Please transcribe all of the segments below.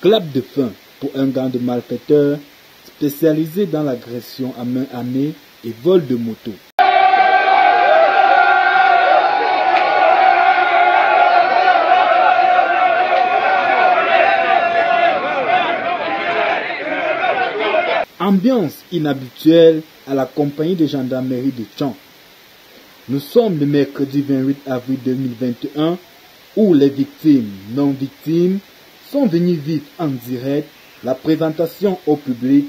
Clap de fin pour un gang de malfaiteurs spécialisé dans l'agression à main armée et vol de moto. Ambiance inhabituelle à la compagnie de gendarmerie de Tchang. Nous sommes le mercredi 28 avril 2021 où les victimes non victimes sont venues vivre en direct la présentation au public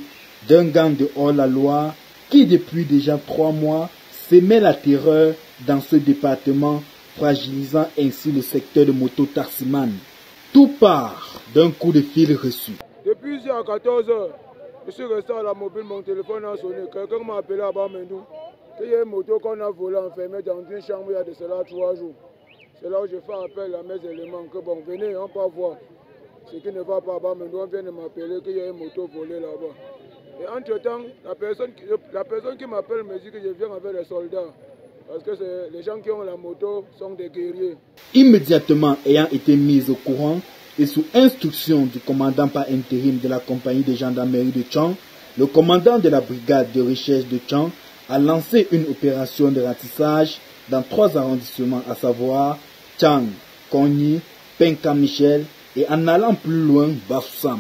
d'un gang de hors-la-loi qui depuis déjà 3 mois sémait la terreur dans ce département, fragilisant ainsi le secteur de moto-taximan. Tout part d'un coup de fil reçu. Depuis à 14 h, je suis resté à la mobile, mon téléphone a sonné. Quelqu'un m'a appelé à Bamendou. Il y a une moto qu'on a volée enfermée dans une chambre il y a de cela 3 jours. C'est là où je fais appel à mes éléments que bon, venez, on peut voir. Ce qui ne va pas à Bamendou, on vient de m'appeler qu'il y a une moto volée là-bas. Et entre-temps, la personne qui m'appelle me dit que je viens avec les soldats. Parce que les gens qui ont la moto sont des guerriers. Immédiatement ayant été mis au courant et sous instruction du commandant par intérim de la compagnie de gendarmerie de Tchang, le commandant de la brigade de recherche de Tchang a lancé une opération de ratissage dans 3 arrondissements, à savoir Tchang, Kogni, Penka-Michel et en allant plus loin, Bafoussam.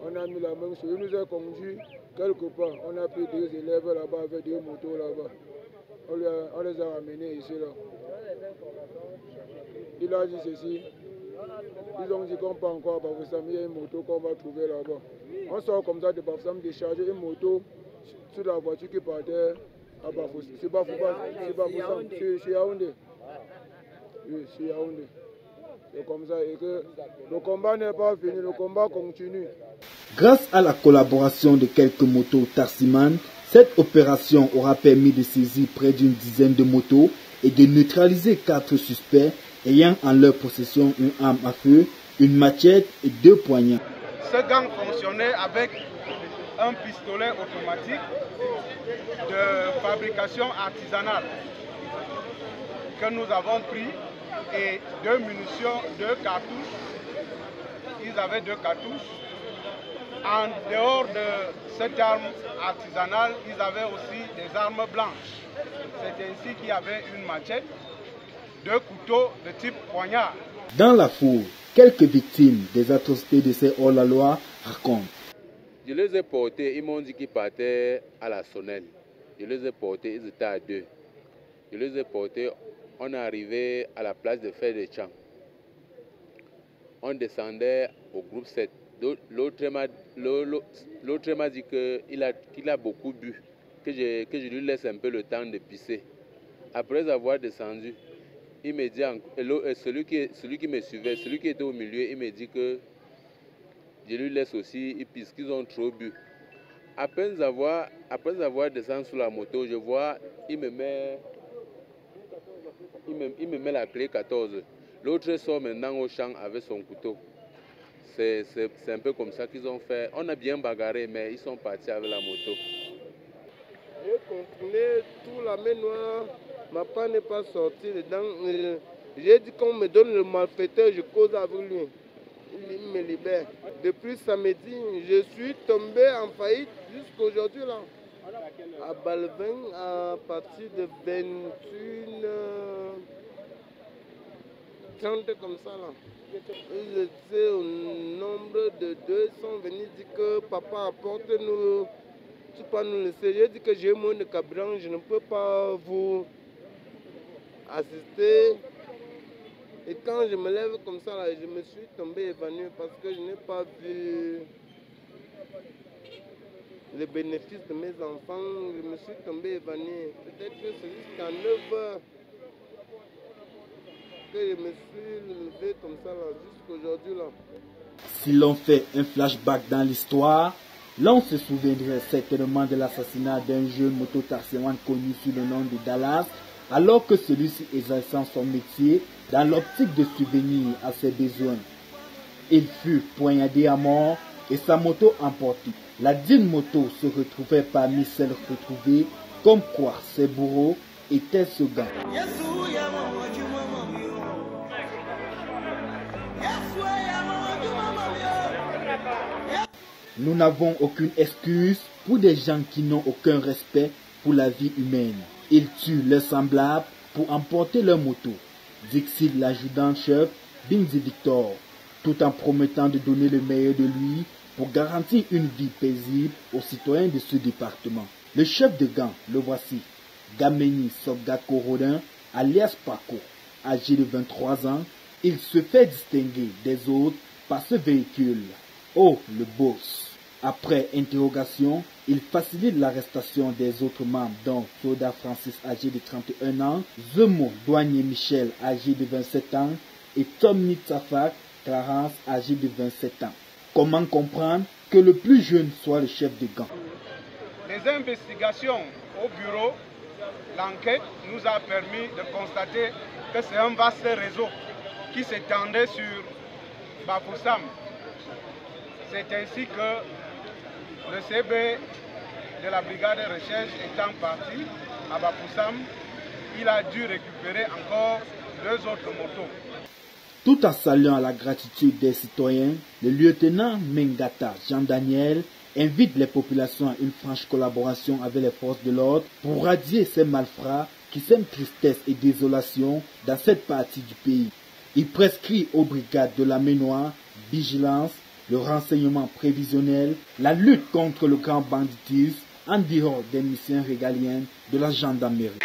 On a mis la main sur eux, nous a conduit quelque part. On a pris 2 élèves là-bas avec 2 motos là-bas. On les a ramenés ici là. Il a dit ceci. Ils ont dit qu'on part encore à Bafoussam, il y a une moto qu'on va trouver là-bas. On sort comme ça de Bafoussam, décharger une moto sur la voiture qui partait à Bafoussam. C'est Bafoussam, c'est Yaoundé. Oui, c'est Yaoundé. C'est comme ça et que le combat n'est pas fini, le combat continue. Grâce à la collaboration de quelques motos taximan, cette opération aura permis de saisir près d'une dizaine de motos et de neutraliser 4 suspects ayant en leur possession une arme à feu, une machette et 2 poignards. Ce gang fonctionnait avec un pistolet automatique de fabrication artisanale que nous avons pris et 2 munitions, 2 cartouches. Ils avaient 2 cartouches. En dehors de cette arme artisanale, ils avaient aussi des armes blanches. C'est ainsi qu'il y avait une machette, 2 couteaux de type poignard. Dans la foule, quelques victimes des atrocités de ces hors-la-loi racontent. Je les ai portés, ils m'ont dit qu'ils partaient à la Sonnelle. Je les ai portés, ils étaient à 2. Je les ai portés, on est arrivé à la place de Fête de Tchang. On descendait au groupe 7. L'autre m'a dit qu'il a beaucoup bu, que je lui laisse un peu le temps de pisser. Après avoir descendu, il me dit, celui qui me suivait, celui qui était au milieu, il me dit que je lui laisse aussi, il pisse, qu'ils ont trop bu. Après avoir descendu sur la moto, je vois, il me met la clé 14. L'autre sort maintenant au champ avec son couteau. C'est un peu comme ça qu'ils ont fait. On a bien bagarré, mais ils sont partis avec la moto. J'ai contrôlé tout la main noire. Ma part n'est pas sortie dedans. J'ai dit qu'on me donne le malfaiteur, je cause avec lui. Il me libère. Depuis samedi, je suis tombé en faillite jusqu'à aujourd'hui là. À Balvin, à partir de 21h30 comme ça là. Ils étaient au nombre de 2, sont venus dire que papa apporte-nous, tu peux nous laisser. J'ai dit que j'ai moins de carburant, je ne peux pas vous assister. Et quand je me lève comme ça, là, je me suis tombé évanoui parce que je n'ai pas vu les bénéfices de mes enfants. Je me suis tombé évanoui. Peut-être que c'est jusqu'à 9h que je me suis levé comme ça, là, jusqu'aujourd'hui. Là. Si l'on fait un flashback dans l'histoire, l'on se souviendrait certainement de l'assassinat d'un jeune moto-taximan connu sous le nom de Dallas, alors que celui-ci exerçant son métier dans l'optique de subvenir à ses besoins. Il fut poignardé à mort et sa moto emportée. La dite moto se retrouvait parmi celles retrouvées, comme quoi ses bourreaux étaient ce gars. Nous n'avons aucune excuse pour des gens qui n'ont aucun respect pour la vie humaine. Ils tuent leurs semblables pour emporter leur moto, dit l'adjudant-chef Binzi Victor, tout en promettant de donner le meilleur de lui pour garantir une vie paisible aux citoyens de ce département. Le chef de gang, le voici, Gameni Sobgako Rodin, alias Paco, âgé de 23 ans, il se fait distinguer des autres par ce véhicule. Oh, le boss! Après interrogation, il facilite l'arrestation des autres membres, dont Soda Francis, âgé de 31 ans, Zemo Douanier Michel, âgé de 27 ans, et Tom Nitsafak Clarence, âgé de 27 ans. Comment comprendre que le plus jeune soit le chef de gang? Les investigations au bureau, l'enquête nous a permis de constater que c'est un vaste réseau qui s'étendait sur Bafoussam. C'est ainsi que le CB de la brigade de recherche étant parti à Bafoussam, il a dû récupérer encore 2 autres motos. Tout en saluant la gratitude des citoyens, le lieutenant Mengata Jean-Daniel invite les populations à une franche collaboration avec les forces de l'ordre pour radier ces malfrats qui sèment tristesse et désolation dans cette partie du pays. Il prescrit aux brigades de la Ménoire vigilance, le renseignement prévisionnel, la lutte contre le grand banditisme en dehors des missions régaliennes de la gendarmerie.